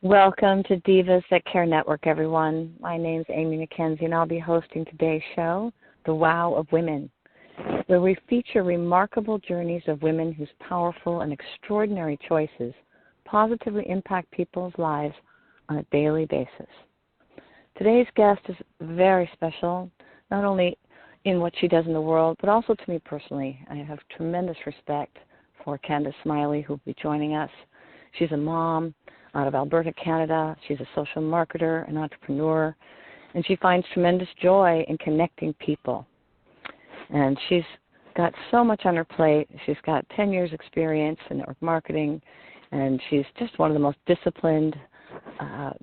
Welcome to Divas That Care Network, everyone. My name's Amy McKenzie, and I'll be hosting today's show, The Wow of Women, where we feature remarkable journeys of women whose powerful and extraordinary choices positively impact people's lives on a daily basis. Today's guest is very special, not only in what she does in the world, but also to me personally. I have tremendous respect for Candace Smiley, who will be joining us. She's a mom out of Alberta, Canada. She's a social marketer, an entrepreneur, and she finds tremendous joy in connecting people. And she's got so much on her plate. She's got 10 years experience in network marketing, and she's just one of the most disciplined,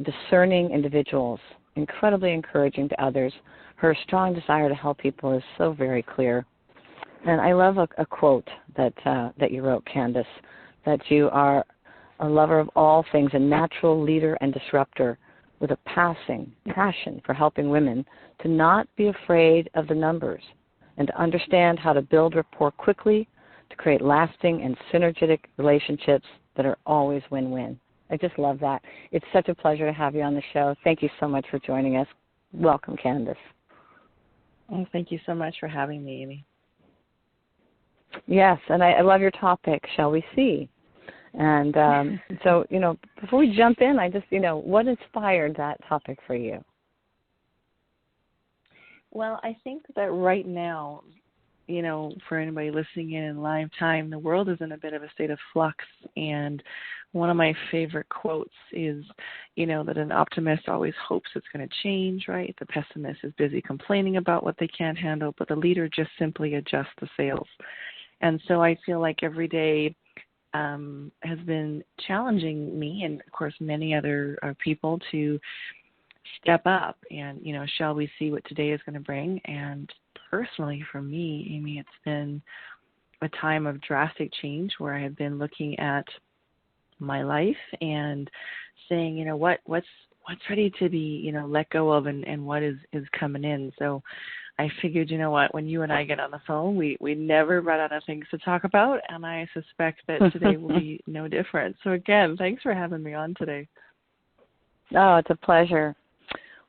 discerning individuals, incredibly encouraging to others. Her strong desire to help people is so very clear. And I love a quote that you wrote, Candace, that you are a lover of all things, a natural leader and disruptor with a passion for helping women to not be afraid of the numbers and to understand how to build rapport quickly to create lasting and synergetic relationships that are always win-win. I just love that. It's such a pleasure to have you on the show. Thank you so much for joining us. Welcome, Candace. Oh, thank you so much for having me, Amy. Yes, and I love your topic, Shall We See? And so, before we jump in, I just, what inspired that topic for you? Well, I think that right now, for anybody listening in live time, the world is in a bit of a state of flux. And one of my favorite quotes is, that an optimist always hopes it's going to change, right? The pessimist is busy complaining about what they can't handle, but the leader just simply adjusts the sails. And so I feel like every day has been challenging me and, of course, many other people to step up and, shall we see what today is going to bring. And personally for me, Amy, it's been a time of drastic change where I have been looking at my life and saying, what's ready to be, let go of and what is coming in. So I figured, when you and I get on the phone, we never run out of things to talk about, and I suspect that today will be no different. So again, thanks for having me on today. Oh, it's a pleasure.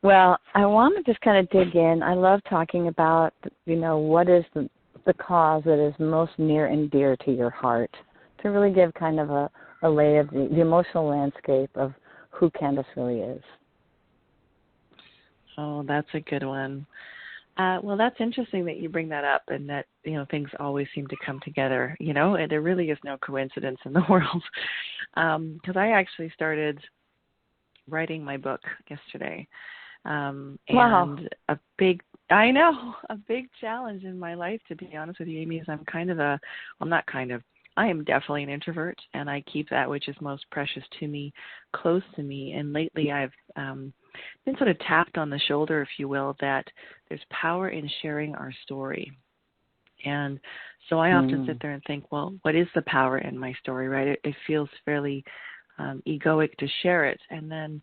Well, I want to just kind of dig in. I love talking about, what is the cause that is most near and dear to your heart, to really give kind of a lay of the emotional landscape of who Candace really is. Oh, that's a good one. Well, that's interesting that you bring that up and that, things always seem to come together, and there really is no coincidence in the world. Because I actually started writing my book yesterday. Wow. And a big challenge in my life, to be honest with you, Amy, is I am definitely an introvert, and I keep that which is most precious to me close to me. And lately I've been sort of tapped on the shoulder, if you will, that there's power in sharing our story. And so I often sit there and think, well, what is the power in my story, right? It feels fairly egoic to share it. And then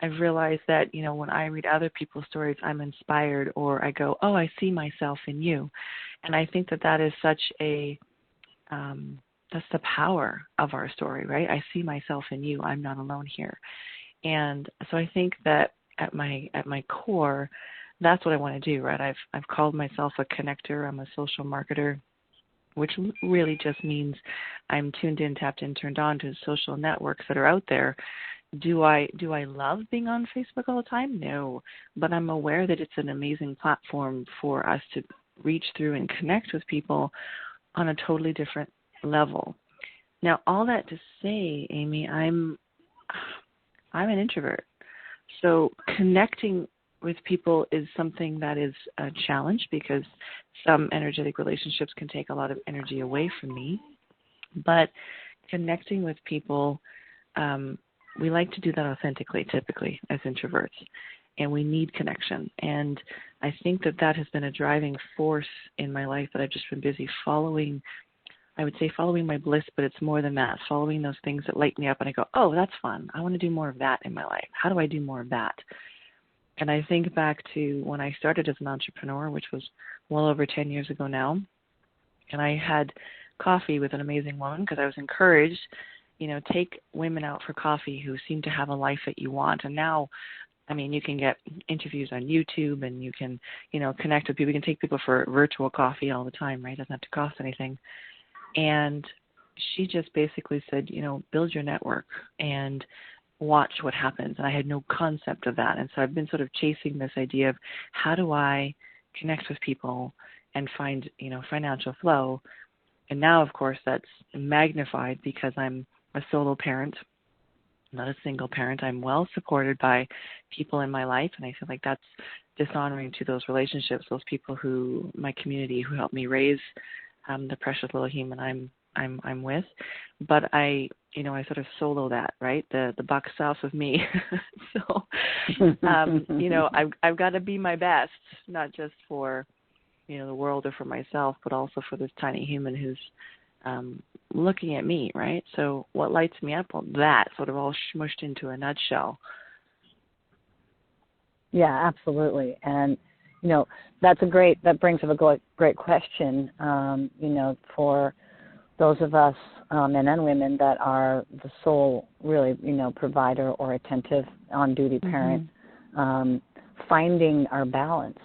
I've realized that, when I read other people's stories, I'm inspired, or I go, oh, I see myself in you. And I think that is such that's the power of our story, right? I see myself in you. I'm not alone here. And so I think that at my core, that's what I want to do, right? I've called myself a connector. I'm a social marketer, which really just means I'm tuned in, tapped in, turned on to social networks that are out there. Do I love being on Facebook all the time? No, but I'm aware that it's an amazing platform for us to reach through and connect with people on a totally different level. Now, all that to say, Amy, I'm an introvert. So connecting with people is something that is a challenge because some energetic relationships can take a lot of energy away from me. But connecting with people, we like to do that authentically, typically, as introverts. And we need connection. And I think that has been a driving force in my life that I've just been busy following. I would say following my bliss, but it's more than that, following those things that light me up. And I go, oh, that's fun. I want to do more of that in my life. How do I do more of that? And I think back to when I started as an entrepreneur, which was well over 10 years ago now. And I had coffee with an amazing woman because I was encouraged, take women out for coffee who seem to have a life that you want. And now, I mean, you can get interviews on YouTube, and you can, connect with people. You can take people for virtual coffee all the time, right? It doesn't have to cost anything. And she just basically said, build your network and watch what happens. And I had no concept of that. And so I've been sort of chasing this idea of how do I connect with people and find, financial flow. And now, of course, that's magnified because I'm a solo parent, not a single parent. I'm well supported by people in my life, and I feel like that's dishonoring to those relationships, those people my community who helped me raise the precious little human I'm with. But I sort of solo that, right? The buck stops with me. So, I've got to be my best, not just for, the world or for myself, but also for this tiny human who's looking at me, right? So what lights me up? Well, that sort of all smushed into a nutshell. Yeah, absolutely. And, that brings up a great question, for those of us, men and women, that are the sole, really, provider or attentive, on-duty parent, finding our balance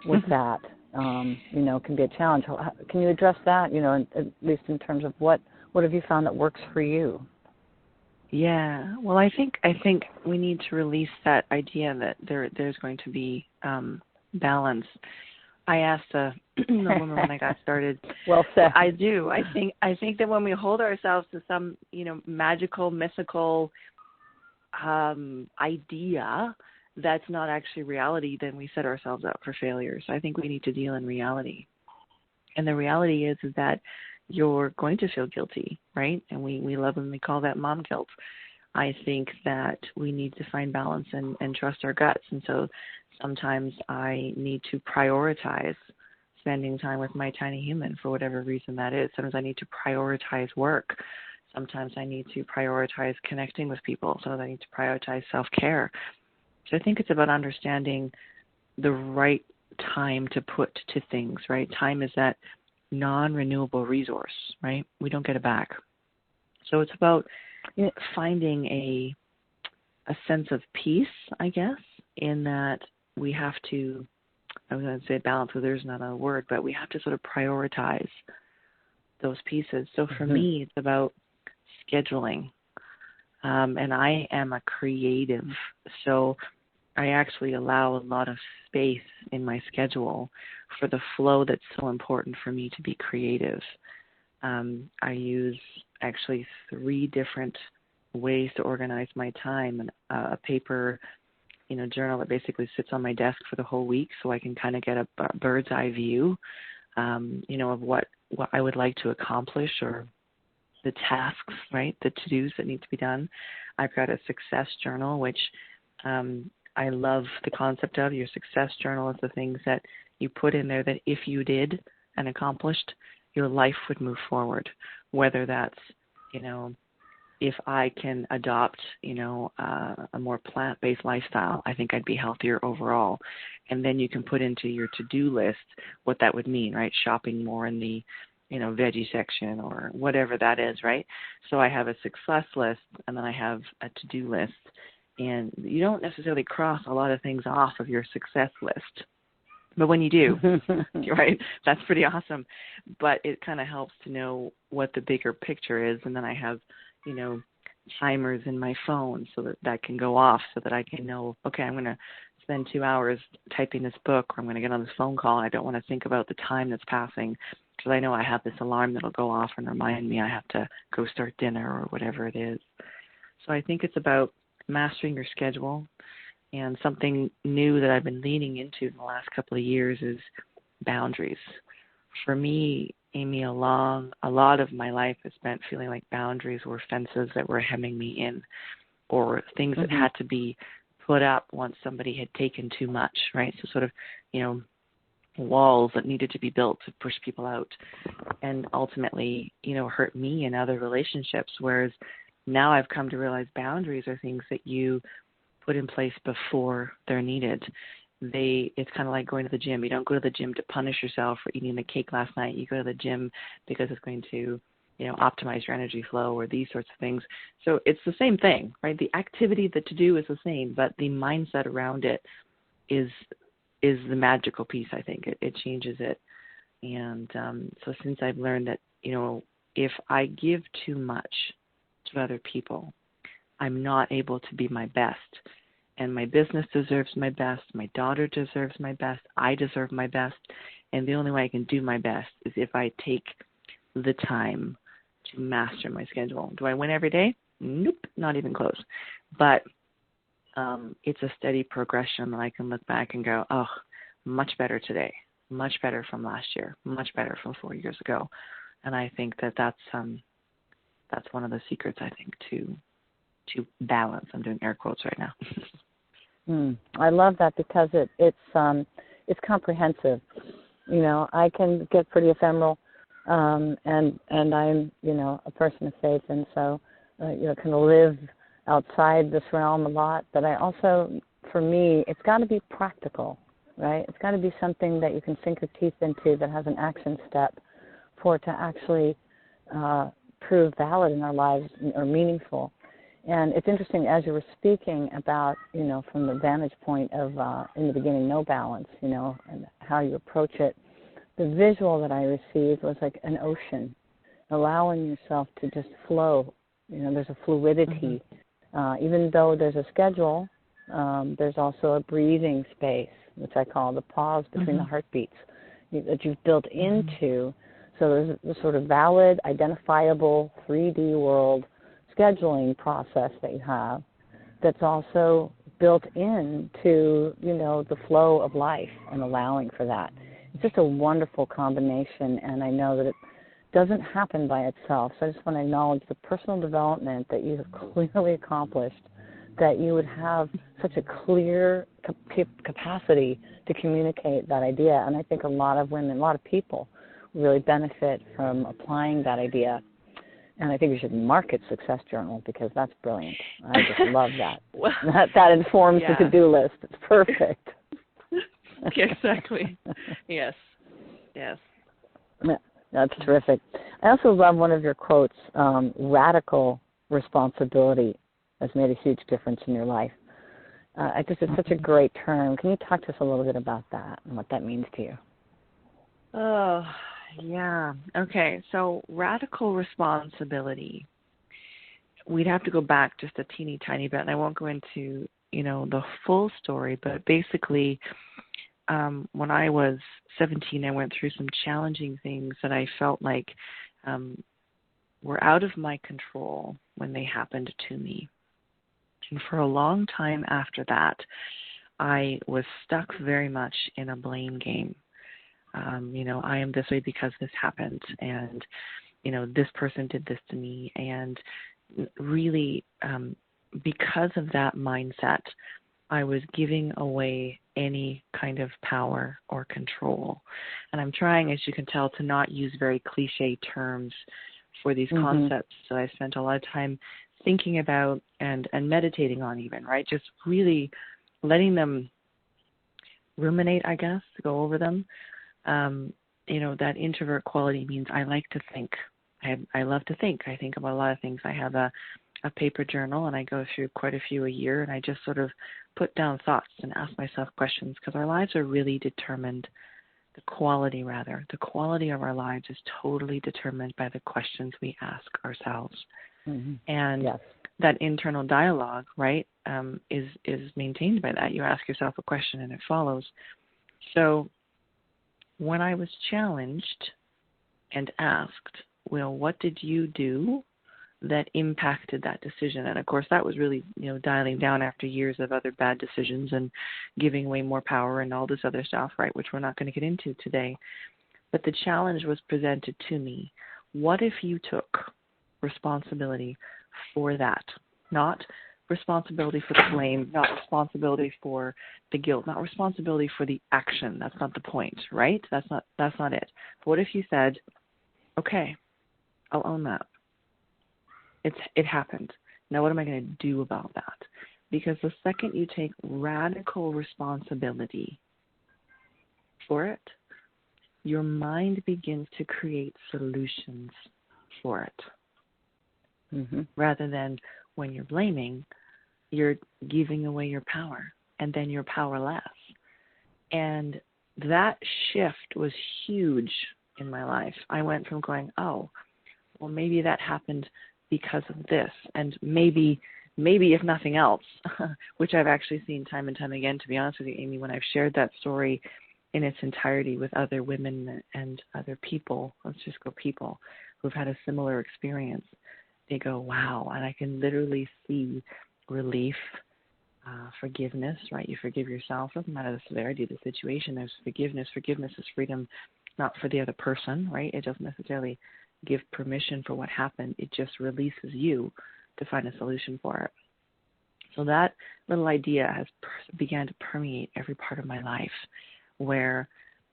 with that, can be a challenge. Can you address that, at least in terms of what have you found that works for you? Yeah, well, I think we need to release that idea that there's going to be balance. I asked the woman when I got started. Well said. I do. I think that when we hold ourselves to some magical, mythical idea that's not actually reality, then we set ourselves up for failure. So I think we need to deal in reality. And the reality is that you're going to feel guilty, right? And we lovingly call that mom guilt. I think that we need to find balance and trust our guts. And so sometimes I need to prioritize spending time with my tiny human for whatever reason that is. Sometimes I need to prioritize work. Sometimes I need to prioritize connecting with people. Sometimes I need to prioritize self-care. So I think it's about understanding the right time to put to things, right? Time is that non-renewable resource, right? We don't get it back. So it's about finding a sense of peace, I guess, in that we have to, I was going to say balance, so there's not a word, but we have to sort of prioritize those pieces. So for me, it's about scheduling. And I am a creative, so I actually allow a lot of space in my schedule for the flow that's so important for me to be creative. I use actually 3 different ways to organize my time, and a paper, journal that basically sits on my desk for the whole week, so I can kind of get a bird's eye view, of what I would like to accomplish, or the tasks, right, the to-dos that need to be done. I've got a success journal, which I love the concept of. Your success journal is the things that you put in there that if you did and accomplished, your life would move forward, whether that's, if I can adopt, a more plant-based lifestyle, I think I'd be healthier overall. And then you can put into your to-do list what that would mean, right? Shopping more in the, veggie section or whatever that is, right? So I have a success list, and then I have a to-do list. And you don't necessarily cross a lot of things off of your success list. But when you do, right, that's pretty awesome. But it kind of helps to know what the bigger picture is. And then I have, timers in my phone so that can go off, so that I can know, okay, I'm going to spend 2 hours typing this book, or I'm going to get on this phone call. I don't want to think about the time that's passing, because I know I have this alarm that'll go off and remind me I have to go start dinner or whatever it is. So I think it's about mastering your schedule. And something new that I've been leaning into in the last couple of years is boundaries. For me, Amy, a lot of my life is spent feeling like boundaries were fences that were hemming me in, or things that had to be put up once somebody had taken too much, right? So sort of, walls that needed to be built to push people out, and ultimately, hurt me in other relationships. Whereas now I've come to realize boundaries are things that you put in place before they're needed. It's kind of like going to the gym. You don't go to the gym to punish yourself for eating the cake last night. You go to the gym because it's going to optimize your energy flow or these sorts of things. So it's the same thing, right? The activity, the to-do is the same, but the mindset around it is the magical piece, I think. It changes it. And so since I've learned that, if I give too much to other people, I'm not able to be my best. And my business deserves my best. My daughter deserves my best. I deserve my best. And the only way I can do my best is if I take the time to master my schedule. Do I win every day? Nope, not even close. But it's a steady progression that I can look back and go, oh, much better today, much better from last year, much better from 4 years ago. And I think that's one of the secrets, I think, to balance. I'm doing air quotes right now. I love that because it's comprehensive. I can get pretty ephemeral, and I'm a person of faith, and so kind of live outside this realm a lot. But I also, for me, it's got to be practical, right? It's got to be something that you can sink your teeth into that has an action step for it to actually prove valid in our lives or meaningful. And it's interesting, as you were speaking about, from the vantage point of, in the beginning, no balance, and how you approach it, the visual that I received was like an ocean, allowing yourself to just flow. There's a fluidity. Even though there's a schedule, there's also a breathing space, which I call the pause between the heartbeats, that you've built into. So there's a sort of valid, identifiable 3D world scheduling process that you have that's also built into, the flow of life and allowing for that. It's just a wonderful combination, and I know that it doesn't happen by itself. So I just want to acknowledge the personal development that you have clearly accomplished, that you would have such a clear capacity to communicate that idea. And I think a lot of women, a lot of people really benefit from applying that idea. And I think we should market Success Journal because that's brilliant. I just love that. Well, that informs the to-do list. It's perfect. Exactly. Yes. Yeah, that's terrific. I also love one of your quotes, radical responsibility has made a huge difference in your life. I think it's such a great term. Can you talk to us a little bit about that and what that means to you? Oh, yeah. Okay, so radical responsibility. We'd have to go back just a teeny tiny bit, and I won't go into, the full story, but basically when I was 17, I went through some challenging things that I felt like were out of my control when they happened to me. And for a long time after that, I was stuck very much in a blame game. I am this way because this happened, and, this person did this to me. And really, because of that mindset, I was giving away any kind of power or control. And I'm trying, as you can tell, to not use very cliche terms for these concepts that I spent a lot of time thinking about and meditating on even, right? Just really letting them ruminate, I guess, go over them. That introvert quality means I like to think. I love to think. I think about a lot of things. I have a paper journal, and I go through quite a few a year, and I just sort of put down thoughts and ask myself questions, because our lives are really determined, the quality of our lives is totally determined by the questions we ask ourselves. And that internal dialogue, right, is maintained by that. You ask yourself a question and it follows. So when I was challenged and asked, well, what did you do that impacted that decision? And of course, that was really, dialing down after years of other bad decisions and giving away more power and all this other stuff, right, which we're not going to get into today. But the challenge was presented to me. What if you took responsibility for that? Not responsibility for the blame, not responsibility for the guilt, not responsibility for the action. That's not the point, right? That's not it. But what if you said, okay, I'll own that. It happened. Now what am I going to do about that? Because the second you take radical responsibility for it, your mind begins to create solutions for it. Mm-hmm. Rather than when you're blaming, you're giving away your power, and then you're powerless. And that shift was huge in my life. I went from going, oh, well, maybe that happened because of this, and maybe if nothing else, which I've actually seen time and time again, to be honest with you, Amy, when I've shared that story in its entirety with other women and other people, let's just go people, who've had a similar experience, they go, wow, and I can literally see relief, forgiveness, right? You forgive yourself, doesn't matter the severity of the situation, there's forgiveness. Forgiveness is freedom, not for the other person, right? It doesn't necessarily give permission for what happened, it just releases you to find a solution for it. So that little idea has began to permeate every part of my life where,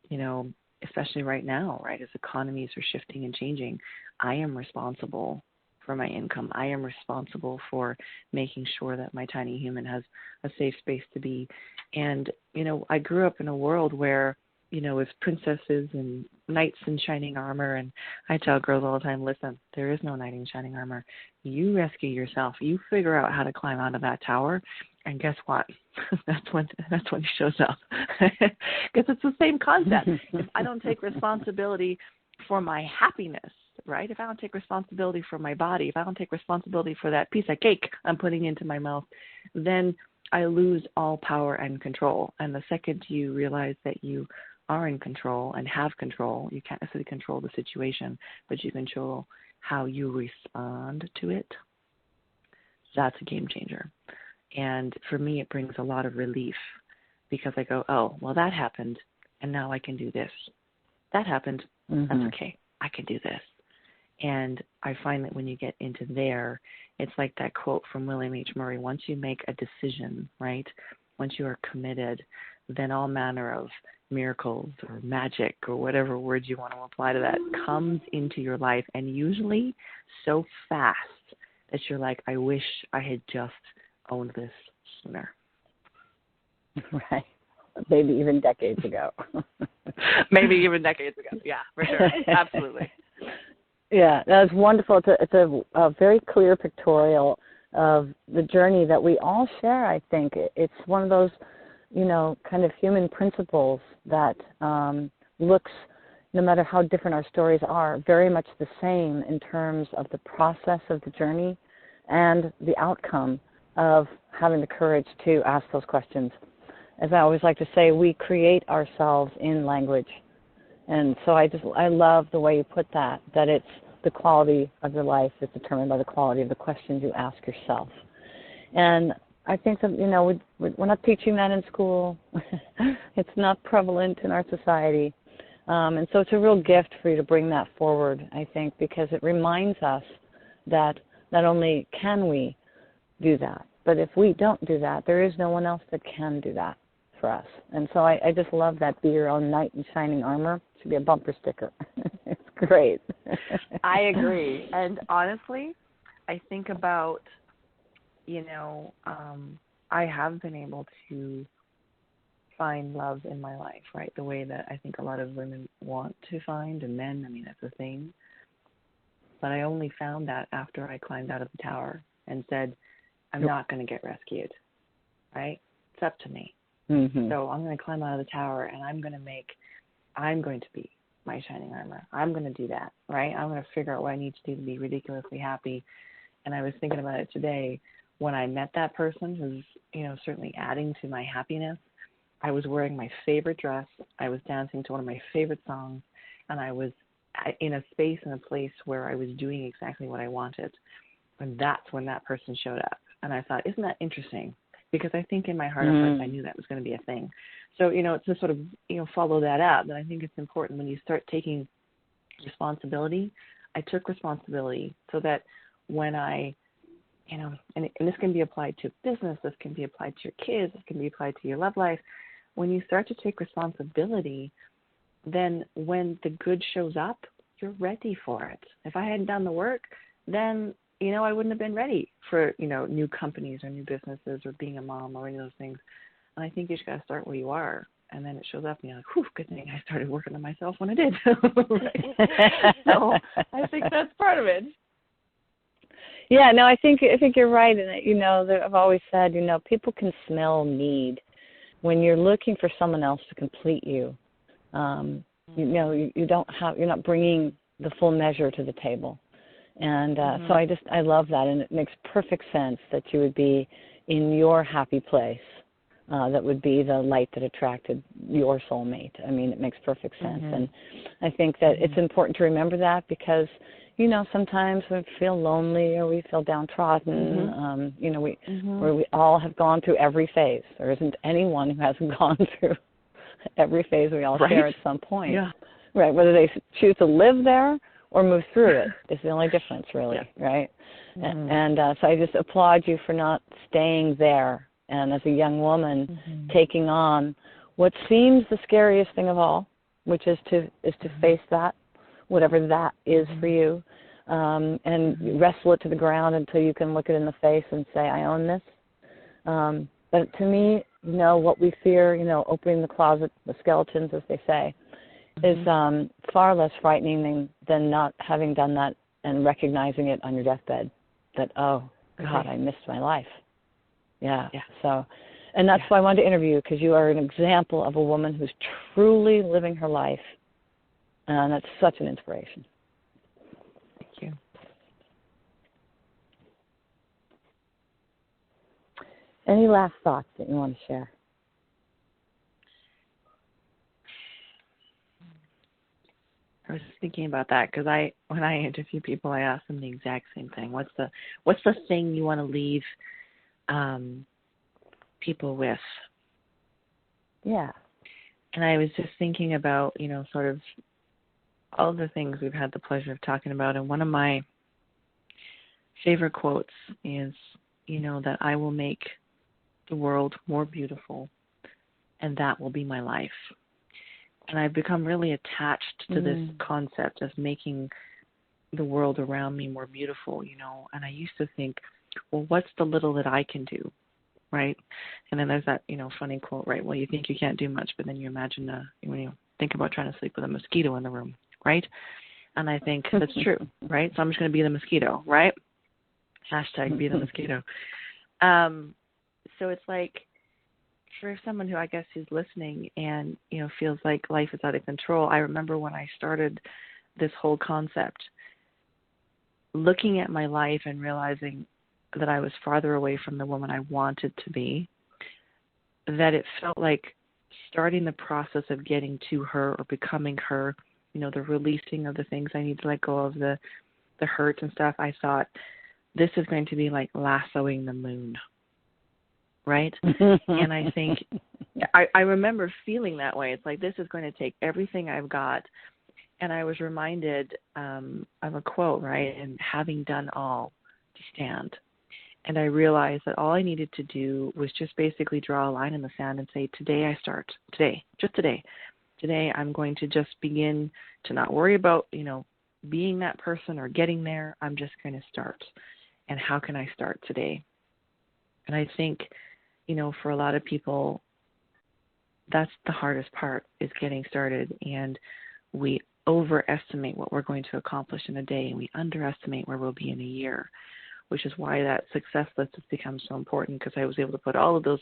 you know, especially right now, right, as economies are shifting and changing, I am responsible for my income. I am responsible for making sure that my tiny human has a safe space to be. And, you know, I grew up in a world where, you know, it's princesses and knights in shining armor. And I tell girls all the time, listen, there is no knight in shining armor. You rescue yourself. You figure out how to climb out of that tower. And guess what? That's when he shows up. Because it's the same concept. If I don't take responsibility for my happiness, right? If I don't take responsibility for my body, if I don't take responsibility for that piece of cake I'm putting into my mouth, then I lose all power and control. And the second you realize that you are in control and have control, you can't necessarily control the situation, but you control how you respond to it, that's a game changer. And for me, it brings a lot of relief because I go, oh, well, that happened, and now I can do this. That happened, that's okay. I can do this. And I find that when you get into there, it's like that quote from William H. Murray, once you make a decision, right, once you are committed, then all manner of miracles or magic or whatever words you want to apply to that comes into your life, and usually so fast that you're like, I wish I had just owned this sooner. Right. Maybe even decades ago. Maybe even decades ago. Yeah, for sure. Absolutely. Yeah, that's wonderful. It's a very clear pictorial of the journey that we all share, I think. It's one of those, you know, kind of human principles that looks, no matter how different our stories are, very much the same in terms of the process of the journey and the outcome of having the courage to ask those questions. As I always like to say, we create ourselves in language. And so I love the way you put that it's the quality of your life is determined by the quality of the questions you ask yourself. And I think that, you know, we're not teaching that in school. It's not prevalent in our society. And so it's a real gift for you to bring that forward, I think, because it reminds us that not only can we do that, but if we don't do that, there is no one else that can do that for us. And so I just love that, be your own knight in shining armor. It should be a bumper sticker. It's great. I agree. And honestly, I think about, you know, I have been able to find love in my life, right, the way that I think a lot of women want to find, and men, I mean, that's a thing. But I only found that after I climbed out of the tower and said, I'm not going to get rescued, right? It's up to me. Mm-hmm. So I'm going to climb out of the tower, and I'm going to be my shining armor. I'm going to do that, right? I'm going to figure out what I need to do to be ridiculously happy. And I was thinking about it today when I met that person who's, you know, certainly adding to my happiness. I was wearing my favorite dress. I was dancing to one of my favorite songs, and I was in a space and a place where I was doing exactly what I wanted. And that's when that person showed up. And I thought, isn't that interesting? Because I think in my heart of hearts I knew that was going to be a thing. So, you know, to sort of, you know, follow that up, then I think it's important when you start taking responsibility. I took responsibility so that when I, you know, and this can be applied to business, this can be applied to your kids, this can be applied to your love life. When you start to take responsibility, then when the good shows up, you're ready for it. If I hadn't done the work, then, you know, I wouldn't have been ready for, you know, new companies or new businesses or being a mom or any of those things. And I think you just got to start where you are and then it shows up, and you're like, whew, good thing I started working on myself when I did. So I think that's part of it. Yeah, no, I think you're right, and I've always said, people can smell need when you're looking for someone else to complete you. You're not bringing the full measure to the table, and so I love that, and it makes perfect sense that you would be in your happy place. That would be the light that attracted your soulmate. I mean, it makes perfect sense, and I think that it's important to remember that because. Sometimes we feel lonely or we feel downtrodden. We all have gone through every phase. There isn't anyone who hasn't gone through every phase we all share at some point. Yeah. Right, whether they choose to live there or move through it is the only difference, really, right? And so I just applaud you for not staying there and as a young woman taking on what seems the scariest thing of all, which is to face that. Whatever that is for you, and wrestle it to the ground until you can look it in the face and say, I own this. But to me, what we fear, opening the closet, the skeletons, as they say, is far less frightening than not having done that and recognizing it on your deathbed, that, oh, God, I missed my life. Yeah. So, and that's why I wanted to interview you, because you are an example of a woman who's truly living her life. And that's such an inspiration. Thank you. Any last thoughts that you want to share? I was thinking about that because when I interview people, I ask them the exact same thing. What's the thing you want to leave people with? Yeah. And I was just thinking about, sort of all the things we've had the pleasure of talking about. And one of my favorite quotes is, that I will make the world more beautiful, and that will be my life. And I've become really attached to this concept of making the world around me more beautiful, And I used to think, well, what's the little that I can do, right? And then there's that, funny quote, right? Well, you think you can't do much, but then you imagine when you think about trying to sleep with a mosquito in the room, right? And I think that's true, right? So I'm just going to be the mosquito, right? Hashtag be the mosquito. So it's like, for someone who I guess is listening and, feels like life is out of control, I remember when I started this whole concept, looking at my life and realizing that I was farther away from the woman I wanted to be, that it felt like starting the process of getting to her or becoming her, the releasing of the things I need to let go of, the hurt and stuff, I thought, this is going to be like lassoing the moon, right? And I think, I remember feeling that way. It's like, this is going to take everything I've got. And I was reminded of a quote, right? And having done all to stand. And I realized that all I needed to do was just basically draw a line in the sand and say, today I start. Today, just today. Today I'm going to just begin to not worry about, being that person or getting there. I'm just going to start. And how can I start today? And I think, for a lot of people, that's the hardest part, is getting started. And we overestimate what we're going to accomplish in a day, and we underestimate where we'll be in a year, which is why that success list has become so important, because I was able to put all of those,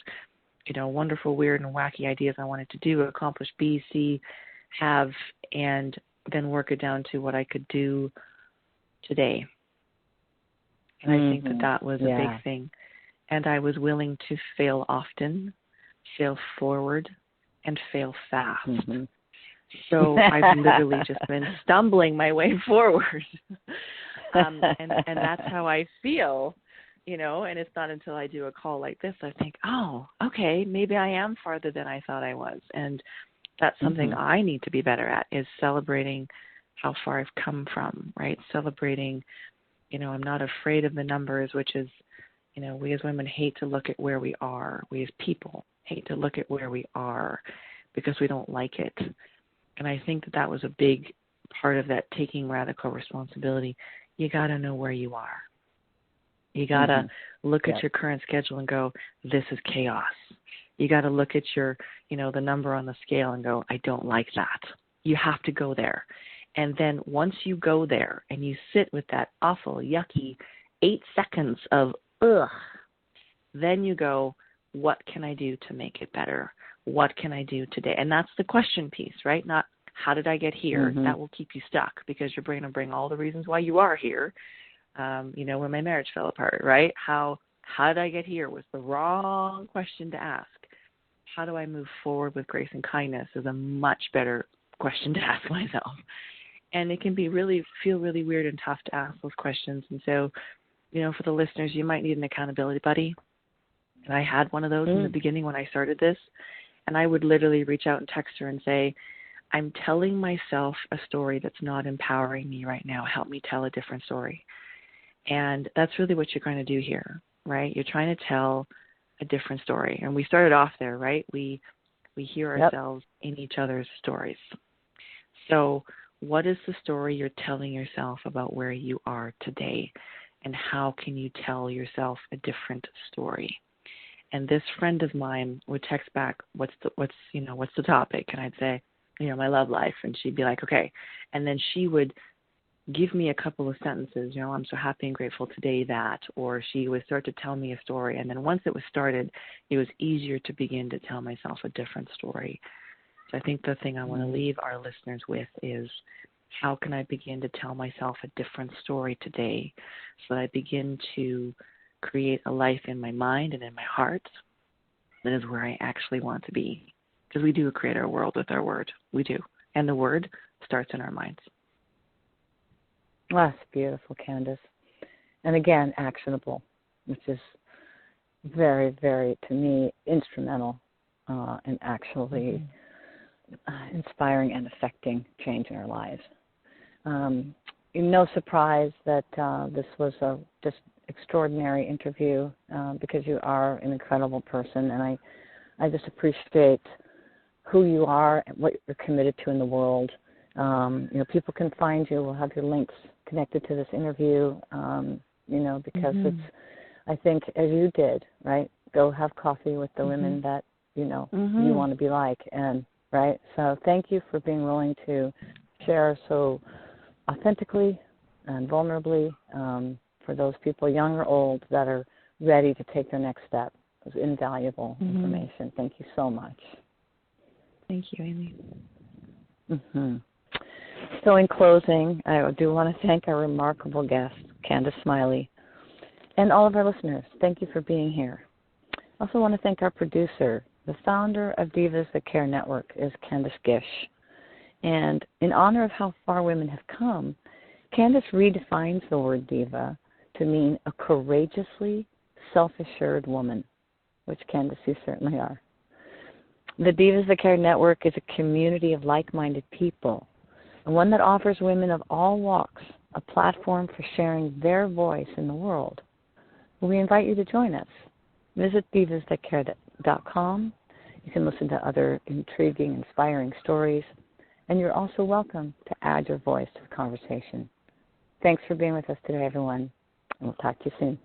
wonderful, weird, and wacky ideas I wanted to do, accomplish B, C, have, and then work it down to what I could do today. And I think that was a big thing. And I was willing to fail often, fail forward, and fail fast. So I've literally just been stumbling my way forward. And that's how I feel, and it's not until I do a call like this, I think, oh, okay, maybe I am farther than I thought I was. And that's something I need to be better at, is celebrating how far I've come from, right? Celebrating, I'm not afraid of the numbers, which is, we as women hate to look at where we are. We as people hate to look at where we are because we don't like it. And I think that was a big part of that, taking radical responsibility. You got to know where you are. You got to look at your current schedule and go, this is chaos. You got to look at your, the number on the scale and go, I don't like that. You have to go there. And then once you go there and you sit with that awful, yucky 8 seconds of, ugh, then you go, what can I do to make it better? What can I do today? And that's the question piece, right? Not how did I get here? Mm-hmm. That will keep you stuck because your brain will bring all the reasons why you are here. When my marriage fell apart, right? How did I get here was the wrong question to ask. How do I move forward with grace and kindness is a much better question to ask myself. And it can be feel really weird and tough to ask those questions. And so, for the listeners, you might need an accountability buddy. And I had one of those in the beginning when I started this. And I would literally reach out and text her and say, I'm telling myself a story that's not empowering me right now. Help me tell a different story. And that's really what you're going to do here, right? You're trying to tell a different story. And we started off there, right? We hear ourselves in each other's stories. So what is the story you're telling yourself about where you are today? And how can you tell yourself a different story? And this friend of mine would text back, what's the topic? And I'd say, my love life. And she'd be like, okay. And then she would give me a couple of sentences, I'm so happy and grateful today that, or she would start to tell me a story. And then once it was started, it was easier to begin to tell myself a different story. So I think the thing I want to leave our listeners with is, how can I begin to tell myself a different story today so that I begin to create a life in my mind and in my heart that is where I actually want to be? Because we do create our world with our word. We do. And the word starts in our minds. Well, that's beautiful, Candace. And again, actionable, which is very, very, to me, instrumental in actually inspiring and affecting change in our lives. No surprise that this was a just extraordinary interview because you are an incredible person, and I just appreciate who you are and what you're committed to in the world. People can find you. We'll have your links connected to this interview, because it's, I think, as you did, right? Go have coffee with the women that, you want to be like. And, right? So thank you for being willing to share so authentically and vulnerably for those people, young or old, that are ready to take their next step. It was invaluable information. Thank you so much. Thank you, Amy. So in closing, I do want to thank our remarkable guest, Candace Smiley, and all of our listeners. Thank you for being here. I also want to thank our producer. The founder of Divas That Care Network is Candace Gish. And in honor of how far women have come, Candace redefines the word diva to mean a courageously self-assured woman, which, Candace, you certainly are. The Divas That Care Network is a community of like-minded people, and one that offers women of all walks a platform for sharing their voice in the world. We invite you to join us. Visit divasthatcare.com. You can listen to other intriguing, inspiring stories, and you're also welcome to add your voice to the conversation. Thanks for being with us today, everyone, and we'll talk to you soon.